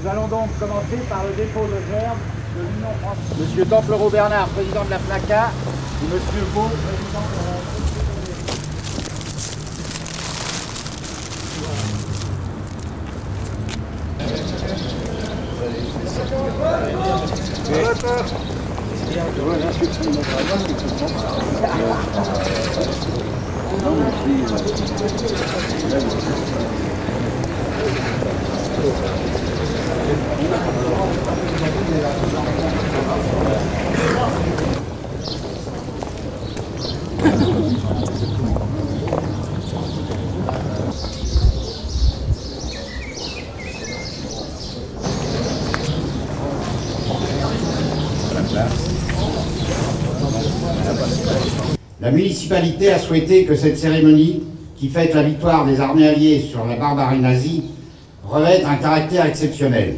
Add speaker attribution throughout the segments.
Speaker 1: Nous allons donc commencer par le dépôt de gerbe de l'Union française. Monsieur Templereau-Bernard, président de la FNACA, et Monsieur Beau, président de la...
Speaker 2: La municipalité a souhaité que cette cérémonie, qui fête la victoire des armées alliées sur la barbarie nazie, revête un caractère exceptionnel.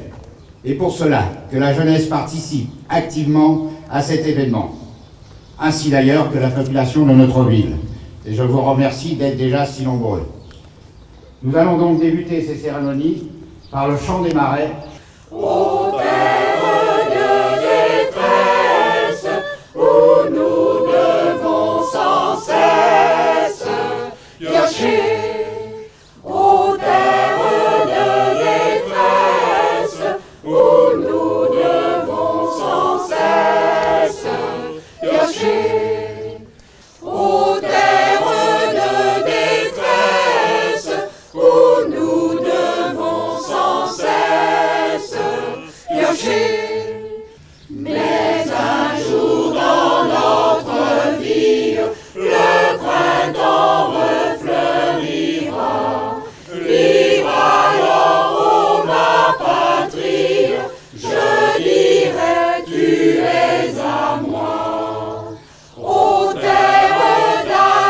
Speaker 2: Et pour cela, que la jeunesse participe activement à cet événement. Ainsi d'ailleurs que la population de notre ville. Et je vous remercie d'être déjà si nombreux. Nous allons donc débuter ces cérémonies par le chant des marais.
Speaker 3: Ô terre de détresse, où nous devons sans cesse piocher. Ô terre de détresse, où nous devons sans cesse piocher. Ô terre de détresse, où nous devons sans cesse piocher. Mais un jour dans notre vie, le printemps refleurira. Vivra alors, ô ma patrie, je dirai tu es à moi. Ô terre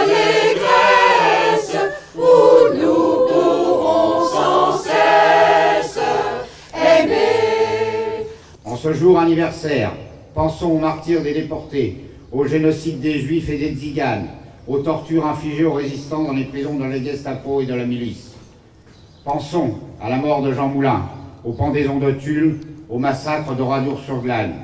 Speaker 3: d'allégresse, où nous pourrons sans cesse aimer.
Speaker 2: En ce jour anniversaire, pensons aux martyrs des déportés, au génocide des Juifs et des Tziganes, aux tortures infligées aux résistants dans les prisons de la Gestapo et de la milice. Pensons à la mort de Jean Moulin, aux pendaisons de Tulle, au massacre de Radour-sur-Glane.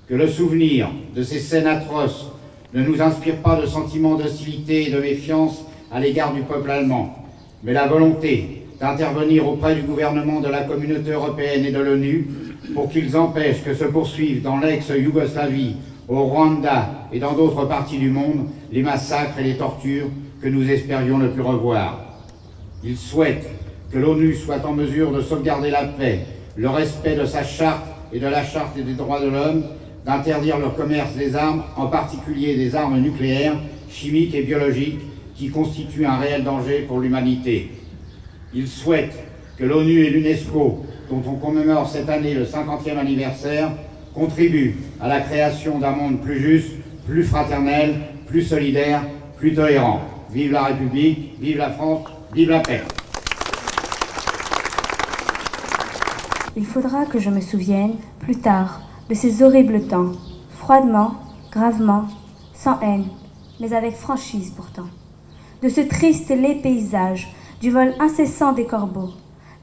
Speaker 2: Que le souvenir de ces scènes atroces ne nous inspire pas de sentiments d'hostilité et de méfiance à l'égard du peuple allemand, mais la volonté d'intervenir auprès du gouvernement de la communauté européenne et de l'ONU pour qu'ils empêchent que se poursuivent dans l'ex-Yougoslavie, au Rwanda et dans d'autres parties du monde les massacres et les tortures que nous espérions ne plus revoir. Ils souhaitent que l'ONU soit en mesure de sauvegarder la paix, le respect de sa charte et de la charte des droits de l'homme, d'interdire le commerce des armes, en particulier des armes nucléaires, chimiques et biologiques, qui constituent un réel danger pour l'humanité. Ils souhaitent que l'ONU et l'UNESCO, dont on commémore cette année le 50e anniversaire, contribuent à la création d'un monde plus juste, plus fraternel, plus solidaire, plus tolérant. Vive la République, vive la France, vive la paix.
Speaker 4: Il faudra que je me souvienne, plus tard, de ces horribles temps, froidement, gravement, sans haine, mais avec franchise pourtant. De ce triste laid paysage, du vol incessant des corbeaux,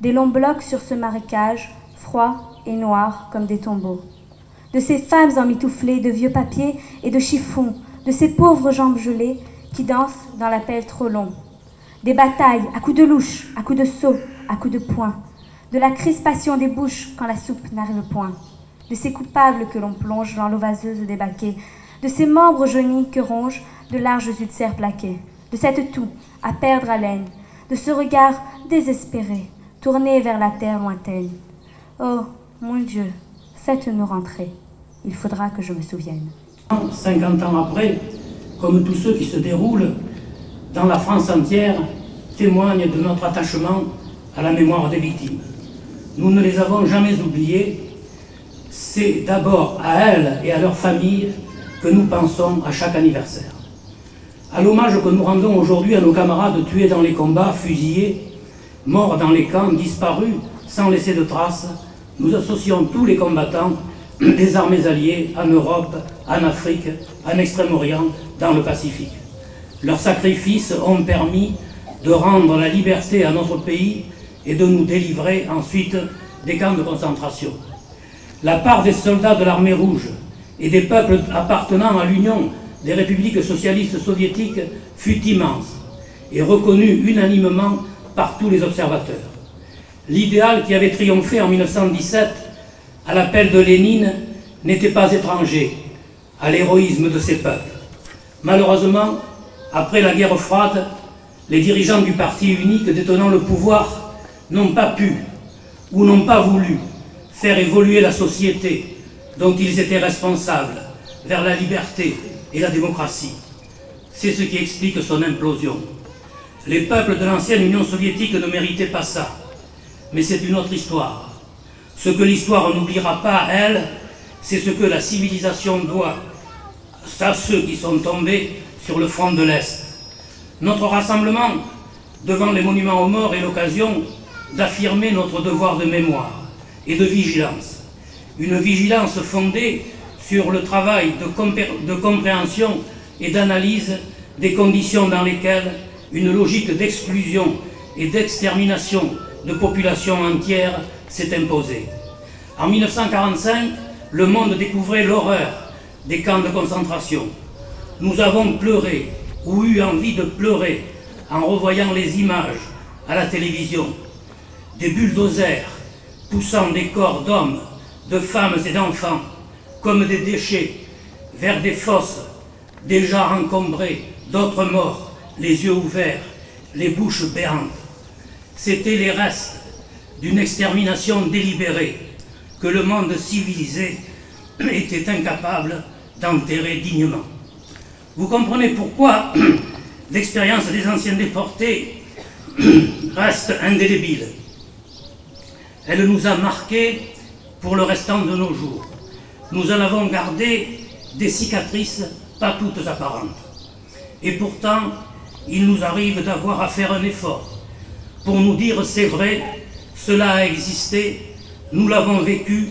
Speaker 4: des longs blocs sur ce marécage, froid et noir comme des tombeaux. De ces femmes emmitouflées de vieux papiers et de chiffons, de ces pauvres jambes gelées qui dansent dans la pelle trop long. Des batailles à coups de louche, à coups de seau, à coups de poing. De la crispation des bouches quand la soupe n'arrive point. De ces coupables que l'on plonge dans l'eau vaseuse des baquets. De ces membres jaunis que rongent de larges ulcères plaqués. De cette toux à perdre haleine. De ce regard désespéré, tourné vers la terre lointaine. Oh, mon Dieu, faites-nous rentrer. Il faudra que je me souvienne.
Speaker 5: 50 ans après, comme tous ceux qui se déroulent dans la France entière, témoignent de notre attachement à la mémoire des victimes. Nous ne les avons jamais oubliées. C'est d'abord à elles et à leurs familles que nous pensons à chaque anniversaire. À l'hommage que nous rendons aujourd'hui à nos camarades tués dans les combats, fusillés, morts dans les camps, disparus, sans laisser de traces, nous associons tous les combattants des armées alliées en Europe, en Afrique, en Extrême-Orient, dans le Pacifique. Leurs sacrifices ont permis de rendre la liberté à notre pays et de nous délivrer ensuite des camps de concentration. La part des soldats de l'armée rouge et des peuples appartenant à l'Union des républiques socialistes soviétiques fut immense et reconnue unanimement par tous les observateurs. L'idéal qui avait triomphé en 1917 à l'appel de Lénine n'était pas étranger à l'héroïsme de ces peuples. Malheureusement, après la guerre froide, les dirigeants du parti unique détenant le pouvoir n'ont pas pu ou n'ont pas voulu faire évoluer la société dont ils étaient responsables vers la liberté et la démocratie. C'est ce qui explique son implosion. Les peuples de l'ancienne Union soviétique ne méritaient pas ça, mais c'est une autre histoire. Ce que l'histoire n'oubliera pas, elle, c'est ce que la civilisation doit à ceux qui sont tombés sur le front de l'Est. Notre rassemblement devant les monuments aux morts est l'occasion d'affirmer notre devoir de mémoire et de vigilance. Une vigilance fondée sur le travail de compréhension et d'analyse des conditions dans lesquelles une logique d'exclusion et d'extermination de populations entières s'est imposée. En 1945, le monde découvrait l'horreur des camps de concentration. Nous avons pleuré ou eu envie de pleurer en revoyant les images à la télévision. Des bulldozers poussant des corps d'hommes, de femmes et d'enfants comme des déchets vers des fosses déjà encombrées, d'autres morts, les yeux ouverts, les bouches béantes. C'étaient les restes d'une extermination délibérée que le monde civilisé était incapable d'enterrer dignement. Vous comprenez pourquoi l'expérience des anciens déportés reste indélébile. Elle nous a marqués pour le restant de nos jours. Nous en avons gardé des cicatrices, pas toutes apparentes. Et pourtant, il nous arrive d'avoir à faire un effort pour nous dire c'est vrai, cela a existé, nous l'avons vécu,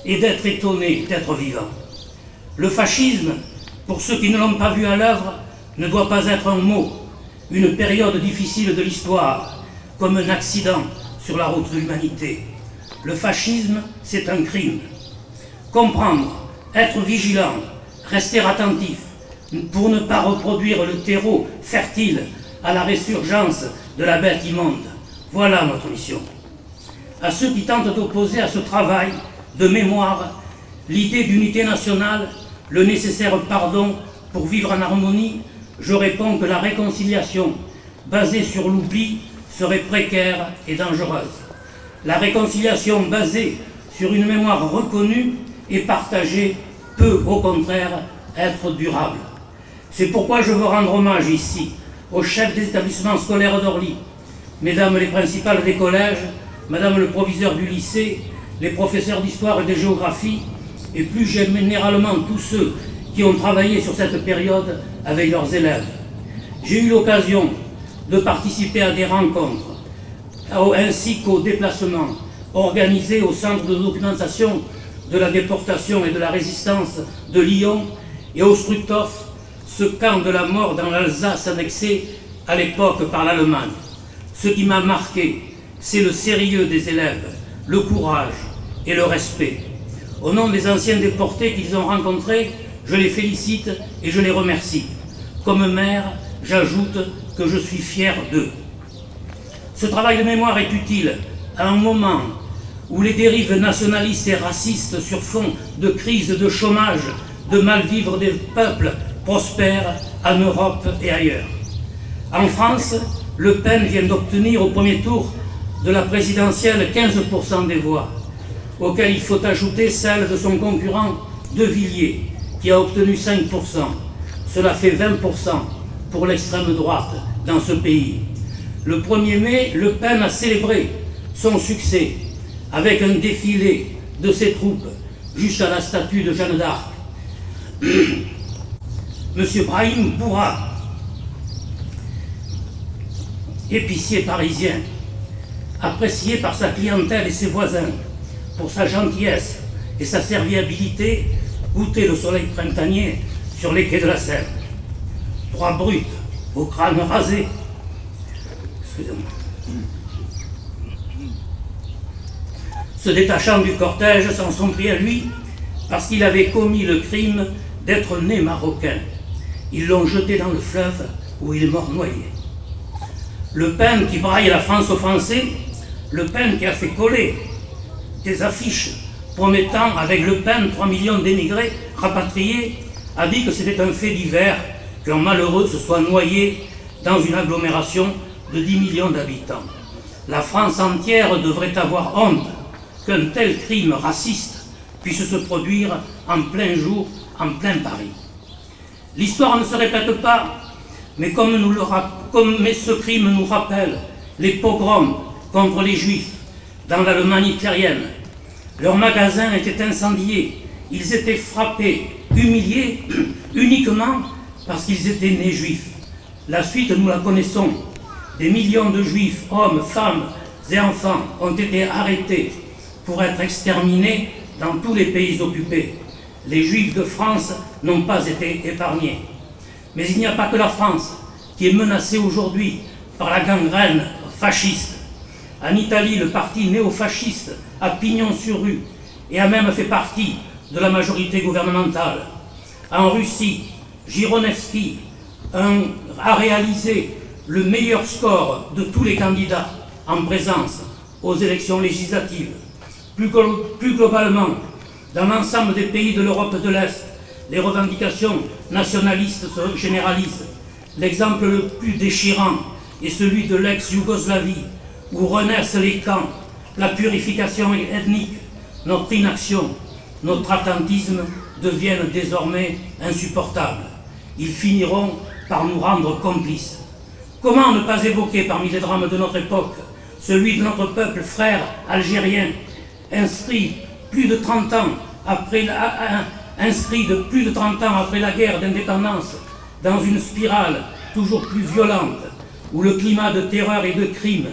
Speaker 5: et d'être étonnés d'être vivants. Le fascisme, pour ceux qui ne l'ont pas vu à l'œuvre, ne doit pas être un mot, une période difficile de l'histoire, comme un accident sur la route de l'humanité. Le fascisme, c'est un crime. Comprendre, être vigilant, rester attentif, pour ne pas reproduire le terreau fertile à la résurgence de la bête immonde. Voilà notre mission. À ceux qui tentent d'opposer à ce travail de mémoire l'idée d'unité nationale, le nécessaire pardon pour vivre en harmonie, je réponds que la réconciliation basée sur l'oubli serait précaire et dangereuse. La réconciliation basée sur une mémoire reconnue et partagée peut au contraire être durable. C'est pourquoi je veux rendre hommage ici aux chefs des établissements scolaires d'Orly, mesdames les principales des collèges, madame le proviseur du lycée, les professeurs d'histoire et de géographie, et plus généralement tous ceux qui ont travaillé sur cette période avec leurs élèves. J'ai eu l'occasion de participer à des rencontres, ainsi qu'aux déplacements organisés au Centre de documentation de la déportation et de la résistance de Lyon et au Struthof, ce camp de la mort dans l'Alsace annexé à l'époque par l'Allemagne. Ce qui m'a marqué, c'est le sérieux des élèves, le courage et le respect. Au nom des anciens déportés qu'ils ont rencontrés, je les félicite et je les remercie. Comme maire, j'ajoute que je suis fier d'eux. Ce travail de mémoire est utile à un moment où les dérives nationalistes et racistes sur fond de crise, de chômage, de mal-vivre des peuples prospèrent en Europe et ailleurs. En France, Le Pen vient d'obtenir au premier tour de la présidentielle 15% des voix, auxquelles il faut ajouter celle de son concurrent De Villiers, qui a obtenu 5%. Cela fait 20% pour l'extrême droite dans ce pays. Le 1er mai, Le Pen a célébré son succès avec un défilé de ses troupes jusqu'à la statue de Jeanne d'Arc. Monsieur Brahim Bourra, épicier parisien, apprécié par sa clientèle et ses voisins, pour sa gentillesse et sa serviabilité, goûtait le soleil printanier sur les quais de la Seine. Droit brut, au crâne rasé. Excusez-moi. se détachant du cortège, s'en sont pris à lui parce qu'il avait commis le crime d'être né marocain. Ils l'ont jeté dans le fleuve où il est mort noyé. Le Pen qui braille la France aux Français, Le Pen qui a fait coller des affiches promettant avec Le Pen 3 millions d'émigrés rapatriés, a dit que c'était un fait divers qu'un malheureux se soit noyé dans une agglomération de 10 millions d'habitants. La France entière devrait avoir honte qu'un tel crime raciste puisse se produire en plein jour, en plein Paris. L'histoire ne se répète pas, mais ce crime nous rappelle les pogroms contre les Juifs dans l'Allemagne hitlérienne. Leurs magasins étaient incendiés, ils étaient frappés, humiliés, uniquement parce qu'ils étaient nés juifs. La suite, nous la connaissons. Des millions de Juifs, hommes, femmes et enfants, ont été arrêtés pour être exterminés dans tous les pays occupés. Les Juifs de France n'ont pas été épargnés. Mais il n'y a pas que la France qui est menacée aujourd'hui par la gangrène fasciste. En Italie, le parti néofasciste a pignon sur rue et a même fait partie de la majorité gouvernementale. En Russie, Gironevski a réalisé le meilleur score de tous les candidats en présence aux élections législatives. Plus globalement, dans l'ensemble des pays de l'Europe de l'Est, les revendications nationalistes se généralisent. L'exemple le plus déchirant est celui de l'ex-Yougoslavie, où renaissent les camps, la purification ethnique, notre inaction, notre attentisme deviennent désormais insupportables. Ils finiront par nous rendre complices. Comment ne pas évoquer parmi les drames de notre époque celui de notre peuple frère algérien, inscrit de plus de 30 ans après la guerre d'indépendance dans une spirale toujours plus violente, où le climat de terreur et de crime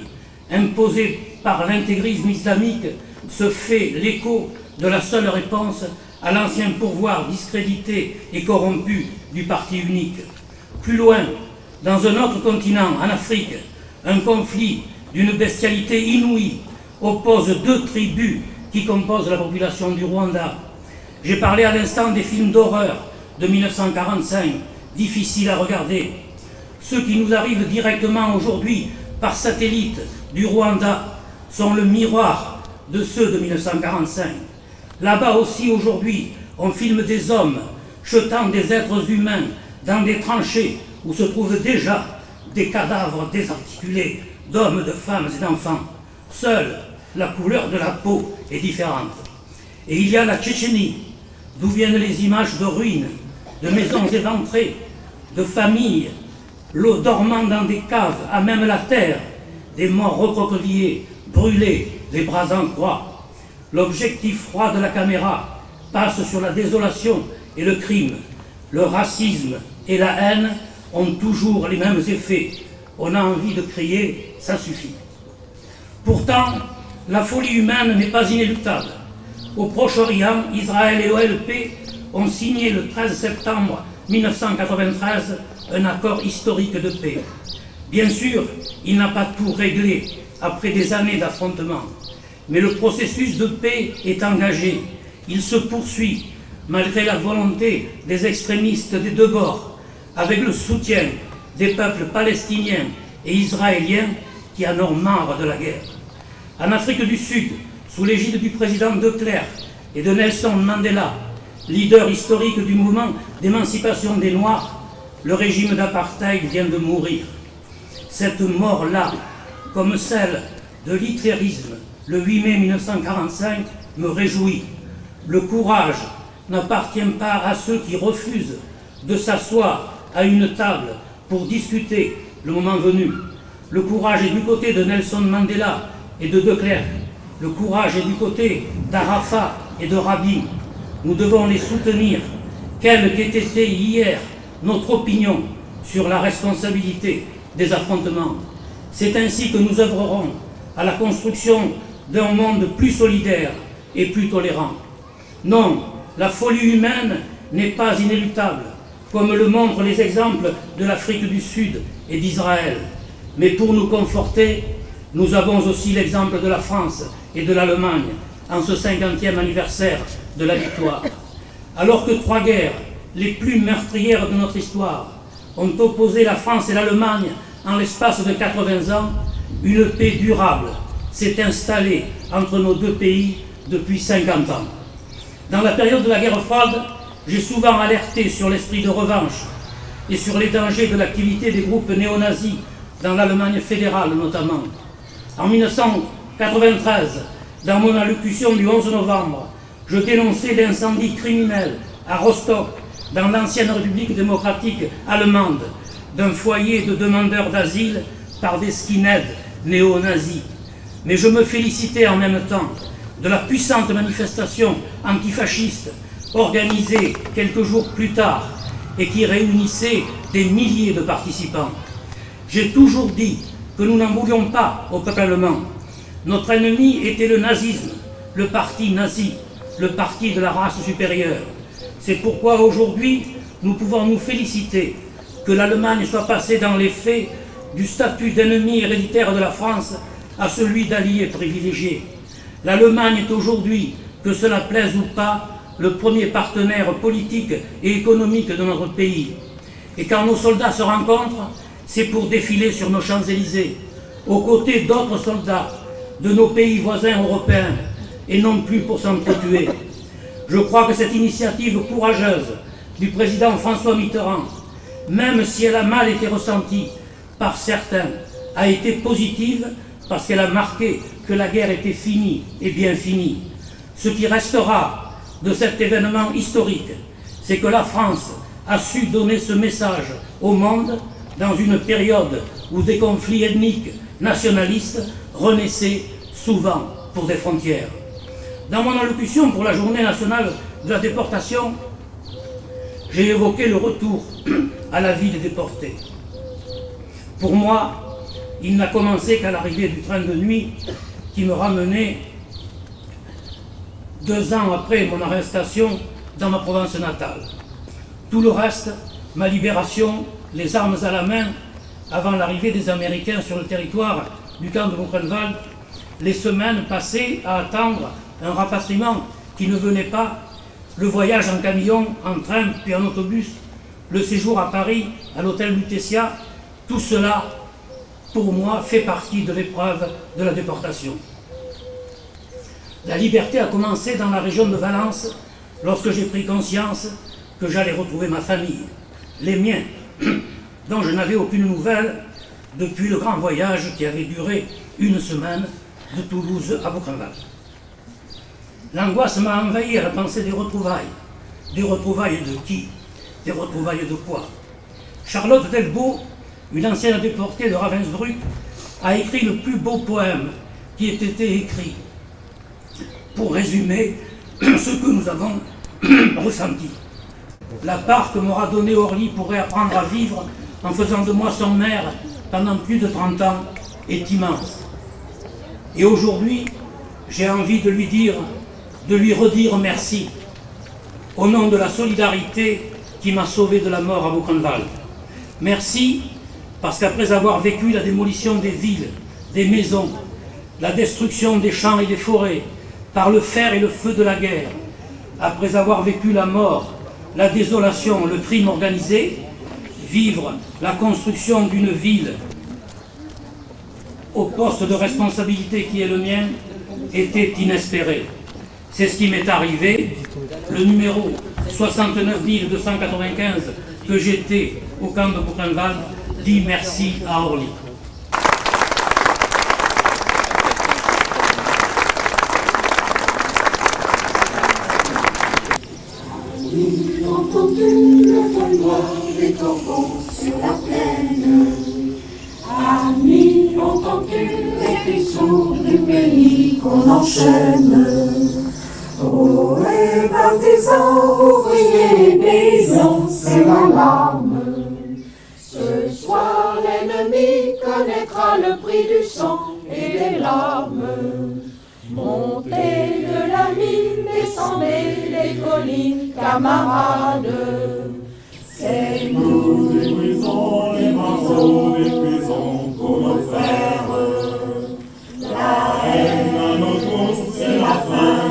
Speaker 5: imposé par l'intégrisme islamique se fait l'écho de la seule réponse à l'ancien pourvoir discrédité et corrompu du parti unique. Plus loin, dans un autre continent, en Afrique, un conflit d'une bestialité inouïe oppose deux tribus qui composent la population du Rwanda. J'ai parlé à l'instant des films d'horreur de 1945, difficiles à regarder. Ceux qui nous arrivent directement aujourd'hui par satellite du Rwanda sont le miroir de ceux de 1945. Là-bas aussi, aujourd'hui, on filme des hommes jetant des êtres humains dans des tranchées où se trouvent déjà des cadavres désarticulés d'hommes, de femmes et d'enfants. Seule la couleur de la peau est différente. Et il y a la Tchétchénie, d'où viennent les images de ruines, de maisons éventrées, de familles, l'eau dormant dans des caves, à même la terre, des morts recroquevillés, brûlés, les bras en croix. L'objectif froid de la caméra passe sur la désolation et le crime. Le racisme et la haine ont toujours les mêmes effets. On a envie de crier, ça suffit. Pourtant, la folie humaine n'est pas inéluctable. Au Proche-Orient, Israël et l'OLP ont signé le 13 septembre 1993 un accord historique de paix. Bien sûr, il n'a pas tout réglé après des années d'affrontements, mais le processus de paix est engagé. Il se poursuit malgré la volonté des extrémistes des deux bords, avec le soutien des peuples palestiniens et israéliens qui en ont marre de la guerre. En Afrique du Sud, sous l'égide du président de Klerk et de Nelson Mandela, leader historique du mouvement d'émancipation des Noirs, le régime d'apartheid vient de mourir. Cette mort-là, comme celle de l'hitlérisme le 8 mai 1945, me réjouit. Le courage n'appartient pas à ceux qui refusent de s'asseoir à une table pour discuter le moment venu. Le courage est du côté de Nelson Mandela et de Klerk. Le courage est du côté d'Arafat et de Rabin. Nous devons les soutenir, quelle qu'ait été hier notre opinion sur la responsabilité des affrontements. C'est ainsi que nous œuvrerons à la construction d'un monde plus solidaire et plus tolérant. Non, la folie humaine n'est pas inéluctable, comme le montrent les exemples de l'Afrique du Sud et d'Israël. Mais pour nous conforter, nous avons aussi l'exemple de la France et de l'Allemagne, en ce 50e anniversaire de la victoire. Alors que 3 guerres, les plus meurtrières de notre histoire, ont opposé la France et l'Allemagne en l'espace de 80 ans, une paix durable s'est installée entre nos 2 pays depuis 50 ans. Dans la période de la guerre froide, j'ai souvent alerté sur l'esprit de revanche et sur les dangers de l'activité des groupes néo-nazis dans l'Allemagne fédérale notamment. En 1993, dans mon allocution du 11 novembre, je dénonçais l'incendie criminel à Rostock, dans l'ancienne République démocratique allemande, d'un foyer de demandeurs d'asile par des skinheads néo-nazis. Mais je me félicitais en même temps de la puissante manifestation antifasciste organisée quelques jours plus tard et qui réunissait des milliers de participants. J'ai toujours dit que nous n'en voulions pas au peuple allemand. Notre ennemi était le nazisme, le parti nazi, le parti de la race supérieure. C'est pourquoi aujourd'hui, nous pouvons nous féliciter que l'Allemagne soit passée dans les faits du statut d'ennemi héréditaire de la France à celui d'allié privilégié. L'Allemagne est aujourd'hui, que cela plaise ou pas, le premier partenaire politique et économique de notre pays. Et quand nos soldats se rencontrent, c'est pour défiler sur nos Champs-Élysées, aux côtés d'autres soldats de nos pays voisins européens, et non plus pour s'entretuer. Je crois que cette initiative courageuse du président François Mitterrand, même si elle a mal été ressentie par certains, a été positive parce qu'elle a marqué que la guerre était finie et bien finie. Ce qui restera de cet événement historique, c'est que la France a su donner ce message au monde dans une période où des conflits ethniques nationalistes renaissaient souvent pour des frontières. Dans mon allocution pour la journée nationale de la déportation, j'ai évoqué le retour à la vie des déportés. Pour moi, il n'a commencé qu'à l'arrivée du train de nuit qui me ramenait 2 ans après mon arrestation dans ma province natale. Tout le reste, ma libération, les armes à la main, avant l'arrivée des Américains sur le territoire du camp de Buchenwald, les semaines passées à attendre un rapatriement qui ne venait pas, le voyage en camion, en train puis en autobus, le séjour à Paris, à l'hôtel Lutetia, tout cela, pour moi, fait partie de l'épreuve de la déportation. La liberté a commencé dans la région de Valence, lorsque j'ai pris conscience que j'allais retrouver ma famille, les miens, dont je n'avais aucune nouvelle depuis le grand voyage qui avait duré 1 semaine de Toulouse à Buchenwald. L'angoisse m'a envahi à la pensée des retrouvailles. Des retrouvailles de qui? Des retrouvailles de quoi? Charlotte Delbault, une ancienne déportée de Ravensbrück, a écrit le plus beau poème qui ait été écrit pour résumer ce que nous avons ressenti. La part que m'aura donnée Orly pour réapprendre à vivre en faisant de moi son maire pendant plus de 30 ans est immense. Et aujourd'hui, j'ai envie de lui redire merci, au nom de la solidarité qui m'a sauvé de la mort à Buchenwald. Merci parce qu'après avoir vécu la démolition des villes, des maisons, la destruction des champs et des forêts, par le fer et le feu de la guerre, après avoir vécu la mort, la désolation, le crime organisé, vivre la construction d'une ville au poste de responsabilité qui est le mien était inespéré. C'est ce qui m'est arrivé. Le numéro 69 295 que j'étais au camp de Buchenwald dit merci à Orly.
Speaker 3: Entends-tu le tonnerre des corbeaux sur la plaine? Ami, entends-tu les cris sourds du pays qu'on enchaîne? Oh, les partisans, ouvriers, paysans, c'est l'alarme. Ce soir, l'ennemi connaîtra le prix du sang et des larmes. Montez de la mine, descendez les collines, camarades. C'est nous, détruisons les maisons, détruisons pour nos frères. La haine à nos trousses, c'est la fin.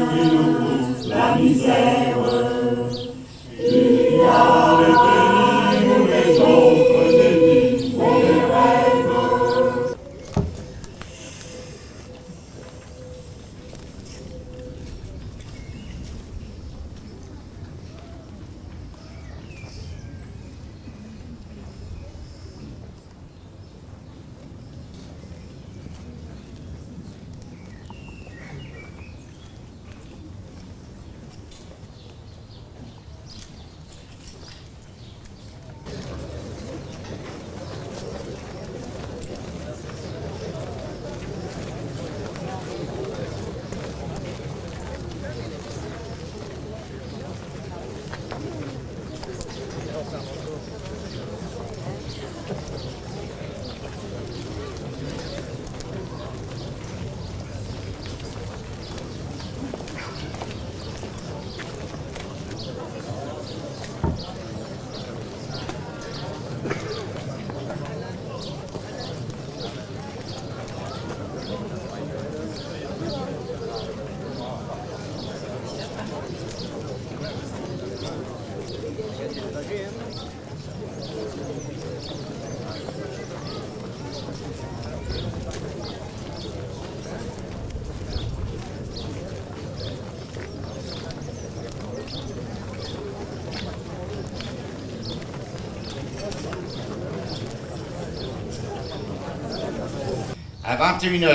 Speaker 2: À 21 h,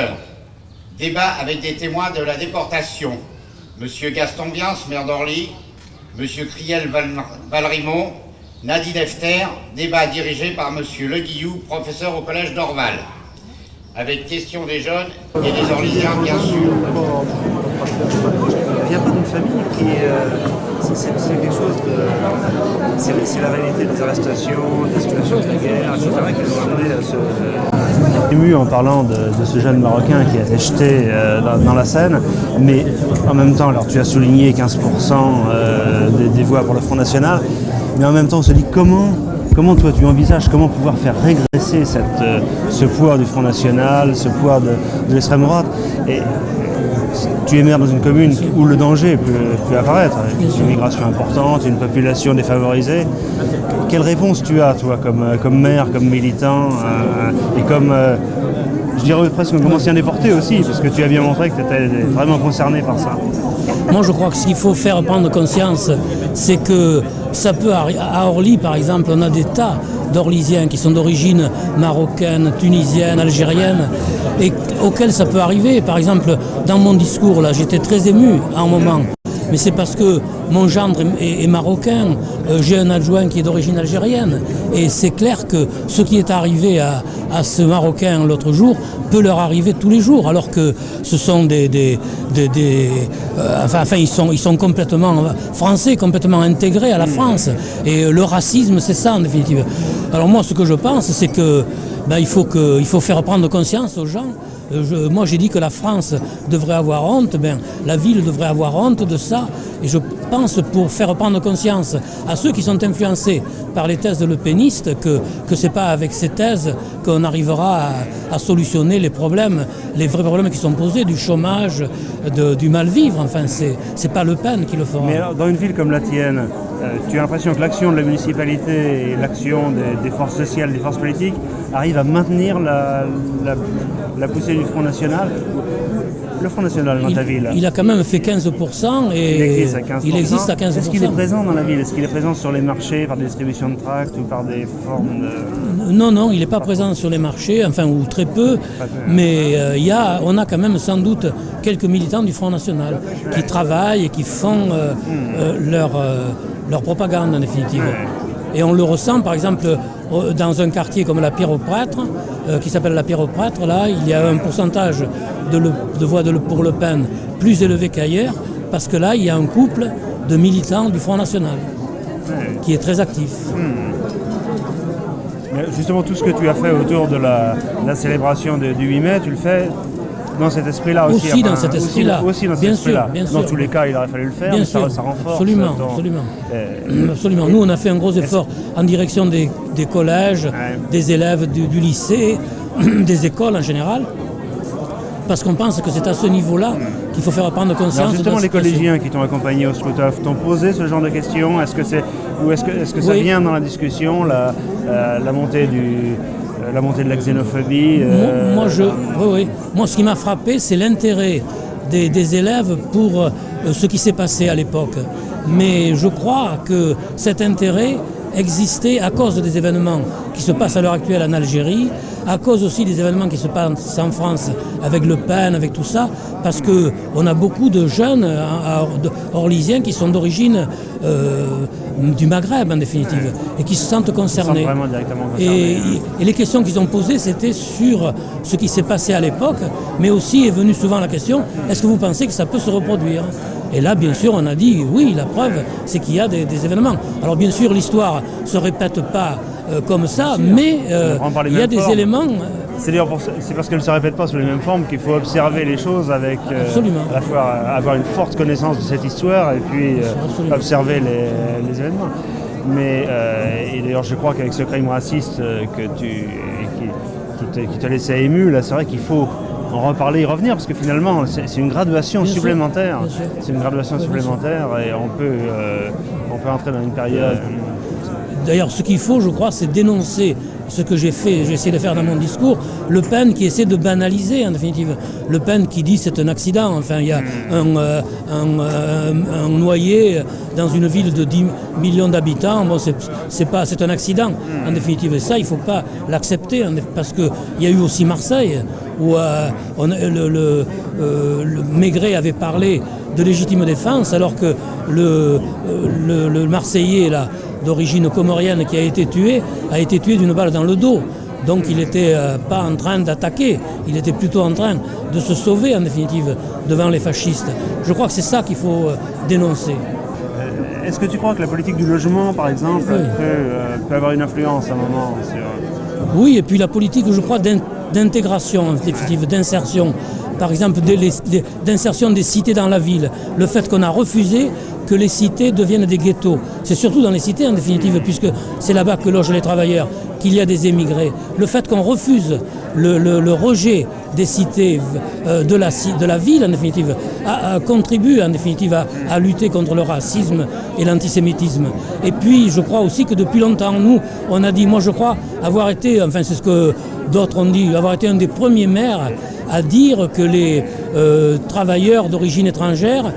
Speaker 2: débat avec des témoins de la déportation. Monsieur Gaston Biens, maire d'Orly, Monsieur Criel Valrimont, Nadine Efter, débat dirigé par Monsieur Le Guillou, professeur au collège d'Orval. Avec question des jeunes et des Orlysiens, bien sûr.
Speaker 6: Il vient pas d'une famille qui c'est quelque chose de... C'est la réalité des arrestations, des situations de guerre, etc. qui nous ont amené à ce... ému en parlant de ce jeune Marocain qui a été jeté dans la Seine, mais en même temps, alors tu as souligné 15% des voix pour le Front National, mais en même temps on se dit comment toi tu envisages, comment pouvoir faire régresser ce poids du Front National, ce poids de l'extrême droite. Et tu es maire dans une commune où le danger peut apparaître, une immigration importante, une population défavorisée. Quelle réponse tu as, toi, comme maire, comme militant, et comme, je dirais presque comme ancien déporté aussi, parce que tu as bien montré que tu étais vraiment concerné par ça.
Speaker 5: Moi, je crois que ce qu'il faut faire prendre conscience, c'est que ça peut arriver. À Orly, par exemple, on a des tas d'Orlysiens qui sont d'origine marocaine, tunisienne, algérienne, et auxquels ça peut arriver. Par exemple, dans mon discours, là, j'étais très ému à un moment. Mais c'est parce que mon gendre est marocain, j'ai un adjoint qui est d'origine algérienne. Et c'est clair que ce qui est arrivé à ce Marocain l'autre jour peut leur arriver tous les jours, alors que ce sont enfin ils sont complètement français, complètement intégrés à la France. Et le racisme, c'est ça en définitive. Alors moi, ce que je pense, c'est que il faut faire prendre conscience aux gens. Moi j'ai dit que la France devrait avoir honte, la ville devrait avoir honte de ça, et je pense, pour faire prendre conscience à ceux qui sont influencés par les thèses de Le Peniste, que c'est pas avec ces thèses qu'on arrivera à solutionner les vrais problèmes qui sont posés, du chômage, du mal-vivre. Enfin, c'est pas Le Pen qui le fera.
Speaker 6: Mais alors, dans une ville comme la tienne, tu as l'impression que l'action de la municipalité et l'action des forces sociales, des forces politiques arrivent à maintenir la poussée du Front National? Le Front National dans ta ville,
Speaker 5: il a quand même fait 15% et il existe à 15%.
Speaker 6: Est-ce qu'il est présent dans la ville? Est-ce qu'il est présent sur les marchés par des distributions de tracts ou par des formes de...
Speaker 5: Non, il n'est pas présent sur les marchés, enfin, ou très peu, mais on a quand même sans doute quelques militants du Front National qui travaillent et qui font leur propagande en définitive. Et on le ressent, par exemple, dans un quartier comme la Pierre-aux-Prêtres, qui s'appelle la Pierre-aux-Prêtres, là, il y a un pourcentage de voix pour Le Pen plus élevé qu'ailleurs, parce que là, il y a un couple de militants du Front National qui est très actif.
Speaker 6: Mais justement, tout ce que tu as fait autour de la célébration du 8 mai, tu le fais dans cet esprit-là aussi.
Speaker 5: Aussi dans cet esprit-là.
Speaker 6: Aussi dans cet esprit-là. Dans tous les cas, il aurait fallu le faire,
Speaker 5: bien
Speaker 6: mais
Speaker 5: sûr.
Speaker 6: Ça renforce.
Speaker 5: Absolument. Absolument. Nous, on a fait un gros effort en direction des collèges, des élèves du lycée, des écoles en général, parce qu'on pense que c'est à ce niveau-là qu'il faut faire prendre conscience. Alors
Speaker 6: justement, les collégiens qui t'ont accompagné au Scrutoff t'ont posé ce genre de questions? Est-ce que ça vient dans la discussion, la montée de la xénophobie?
Speaker 5: Moi, ce qui m'a frappé, c'est l'intérêt des élèves pour ce qui s'est passé à l'époque. Mais je crois que cet intérêt existait à cause des événements qui se passent à l'heure actuelle en Algérie, à cause aussi des événements qui se passent en France avec Le Pen, avec tout ça, parce qu'on a beaucoup de jeunes orlysiens qui sont d'origine du Maghreb en définitive, et qui se sentent concernés.
Speaker 6: Ils sont vraiment directement concernés.
Speaker 5: Et les questions qu'ils ont posées, c'était sur ce qui s'est passé à l'époque, mais aussi est venue souvent la question, est-ce que vous pensez que ça peut se reproduire? Et là, bien sûr, on a dit, oui, la preuve, c'est qu'il y a des événements. Alors bien sûr, l'histoire ne se répète pas comme ça, mais il y a des éléments...
Speaker 6: C'est parce qu'elle ne se répète pas sous les mêmes formes qu'il faut observer les choses avec à la fois avoir une forte connaissance de cette histoire et puis observer les événements. Mais et d'ailleurs, je crois qu'avec ce crime raciste qui te laissait ému, là, c'est vrai qu'il faut en reparler et revenir, parce que finalement, c'est une graduation supplémentaire. C'est une graduation supplémentaire et on peut entrer dans une période...
Speaker 5: D'ailleurs, ce qu'il faut, je crois, c'est dénoncer ce que j'ai essayé de faire dans mon discours, Le Pen qui essaie de banaliser en définitive. Le Pen qui dit c'est un accident, enfin il y a un noyé dans une ville de 10 millions d'habitants, bon, c'est un accident en définitive. Et ça, il ne faut pas l'accepter parce qu'il y a eu aussi Marseille où le Maigret avait parlé de légitime défense alors que le Marseillais là, d'origine comorienne qui a été tué d'une balle dans le dos. Donc il n'était pas en train d'attaquer, il était plutôt en train de se sauver en définitive devant les fascistes. Je crois que c'est ça qu'il faut dénoncer.
Speaker 6: Est-ce que tu crois que la politique du logement, par exemple, peut avoir une influence à un moment sur...
Speaker 5: Oui, et puis la politique, je crois, d'intégration, en définitive, d'insertion. Par exemple, d'insertion des cités dans la ville. Le fait qu'on a refusé que les cités deviennent des ghettos. C'est surtout dans les cités, en définitive, puisque c'est là-bas que logent les travailleurs, qu'il y a des émigrés. Le fait qu'on refuse le rejet des cités de la ville, en définitive, contribue, en définitive, à lutter contre le racisme et l'antisémitisme. Et puis, je crois aussi que depuis longtemps, nous, on a dit, moi je crois avoir été, enfin c'est ce que d'autres ont dit, avoir été un des premiers maires à dire que les travailleurs d'origine étrangère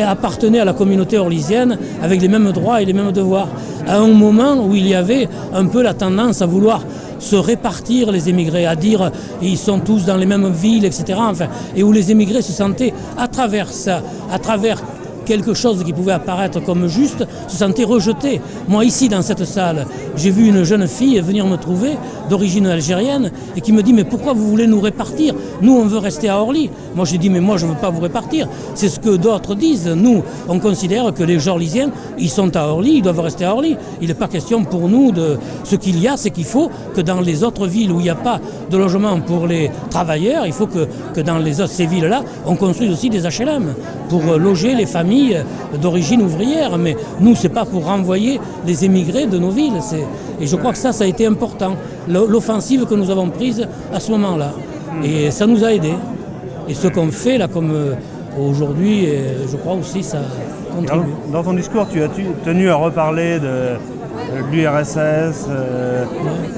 Speaker 5: appartenaient à la communauté orlysienne avec les mêmes droits et les mêmes devoirs. À un moment où il y avait un peu la tendance à vouloir se répartir les émigrés, à dire ils sont tous dans les mêmes villes, etc. Enfin, et où les émigrés se sentaient, à travers ça, à travers quelque chose qui pouvait apparaître comme juste, se sentait rejeté. Moi, ici, dans cette salle, j'ai vu une jeune fille venir me trouver, d'origine algérienne, et qui me dit « Mais pourquoi vous voulez nous répartir? Nous, on veut rester à Orly. » Moi, j'ai dit « Mais moi, je ne veux pas vous répartir. » C'est ce que d'autres disent. Nous, on considère que les Orlysiens, ils sont à Orly, ils doivent rester à Orly. Il n'est pas question pour nous de... Ce qu'il y a, c'est qu'il faut que dans les autres villes où il n'y a pas de logement pour les travailleurs, il faut que dans ces villes-là, on construise aussi des HLM pour loger les familles d'origine ouvrière, mais nous, c'est pas pour renvoyer les émigrés de nos villes. Et je crois que ça a été important, l'offensive que nous avons prise à ce moment-là. Et ça nous a aidés. Et ce qu'on fait là, comme aujourd'hui, je crois aussi, ça contribue.
Speaker 6: Dans ton discours, tu as tenu à reparler de l'URSS,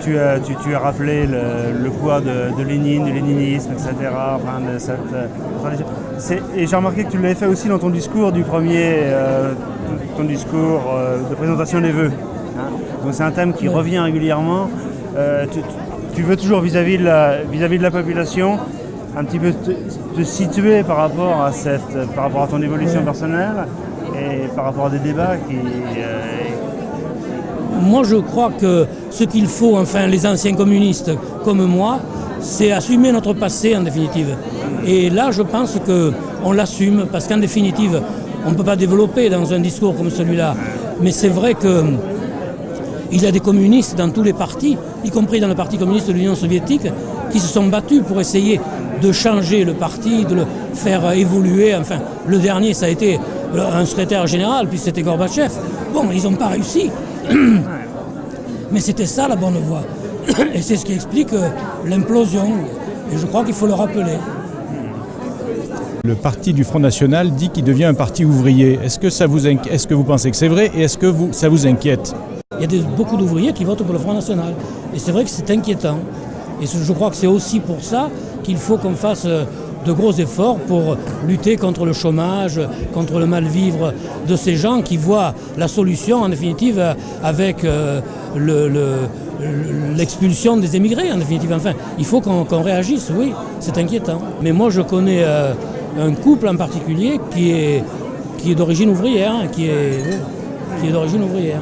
Speaker 6: tu as rappelé le poids de Lénine, du léninisme, etc. Enfin, et j'ai remarqué que tu l'avais fait aussi dans ton discours ton discours de présentation des vœux. Hein. Donc c'est un thème qui revient régulièrement. Tu veux toujours vis-à-vis de la population un petit peu te situer par rapport à ton évolution personnelle et par rapport à des débats qui...
Speaker 5: Moi, je crois que ce qu'il faut, enfin, les anciens communistes comme moi, c'est assumer notre passé en définitive. Et là, je pense qu'on l'assume parce qu'en définitive, on ne peut pas développer dans un discours comme celui-là. Mais c'est vrai qu'il y a des communistes dans tous les partis, y compris dans le Parti communiste de l'Union soviétique, qui se sont battus pour essayer de changer le parti, de le faire évoluer. Enfin, le dernier, ça a été un secrétaire général, puis c'était Gorbatchev. Bon, ils n'ont pas réussi. Mais c'était ça la bonne voie. Et c'est ce qui explique l'implosion. Et je crois qu'il faut le rappeler.
Speaker 7: Le parti du Front National dit qu'il devient un parti ouvrier. Est-ce que vous pensez que c'est vrai et est-ce que ça vous inquiète?
Speaker 5: Il y a beaucoup d'ouvriers qui votent pour le Front National. Et c'est vrai que c'est inquiétant. Et je crois que c'est aussi pour ça qu'il faut qu'on fasse de gros efforts pour lutter contre le chômage, contre le mal-vivre de ces gens qui voient la solution en définitive avec l'expulsion des émigrés en définitive. Enfin, il faut qu'on réagisse, oui, c'est inquiétant. Mais moi je connais un couple en particulier qui est d'origine ouvrière, qui est d'origine ouvrière.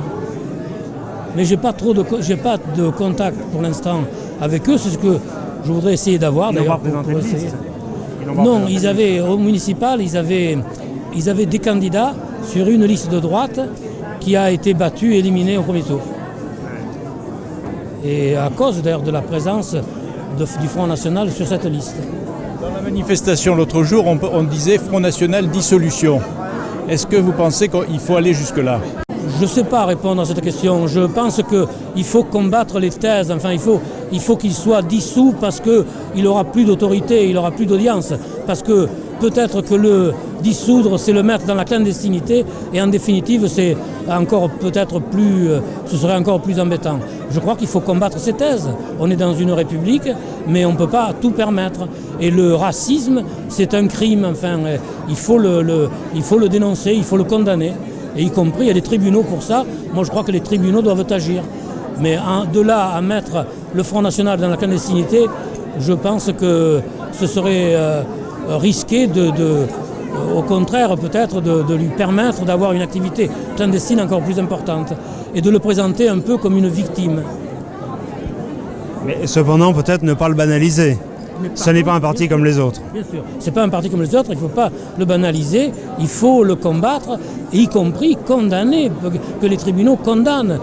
Speaker 5: Mais j'ai pas de contact pour l'instant avec eux, c'est ce que je voudrais essayer d'avoir.
Speaker 6: Ils n'ont pas présenté une liste.
Speaker 5: Non, ils avaient, au municipal, ils avaient des candidats sur une liste de droite qui a été battue et éliminée au premier tour. Et à cause d'ailleurs de la présence du Front National sur cette liste.
Speaker 7: Dans la manifestation l'autre jour, on disait Front National dissolution. Est-ce que vous pensez qu'il faut aller jusque-là? Je
Speaker 5: ne sais pas répondre à cette question. Je pense qu'il faut combattre les thèses. Enfin, il il faut qu'il soit dissous parce qu'il n'aura plus d'autorité, il n'aura plus d'audience, parce que peut-être que le dissoudre, c'est le mettre dans la clandestinité, et en définitive, c'est encore peut-être plus, ce serait encore plus embêtant. Je crois qu'il faut combattre ces thèses. On est dans une république, mais on ne peut pas tout permettre. Et le racisme, c'est un crime. Enfin, il faut le dénoncer, il faut le condamner. Et y compris, il y a des tribunaux pour ça. Moi, je crois que les tribunaux doivent agir. Mais de là à mettre le Front National dans la clandestinité, je pense que ce serait risqué au contraire peut-être de lui permettre d'avoir une activité clandestine encore plus importante et de le présenter un peu comme une victime.
Speaker 6: Mais cependant, peut-être ne pas le banaliser. Ce n'est pas un parti comme les autres.
Speaker 5: Bien sûr, ce n'est pas un parti comme les autres, il ne faut pas le banaliser, il faut le combattre, y compris condamner, que les tribunaux condamnent.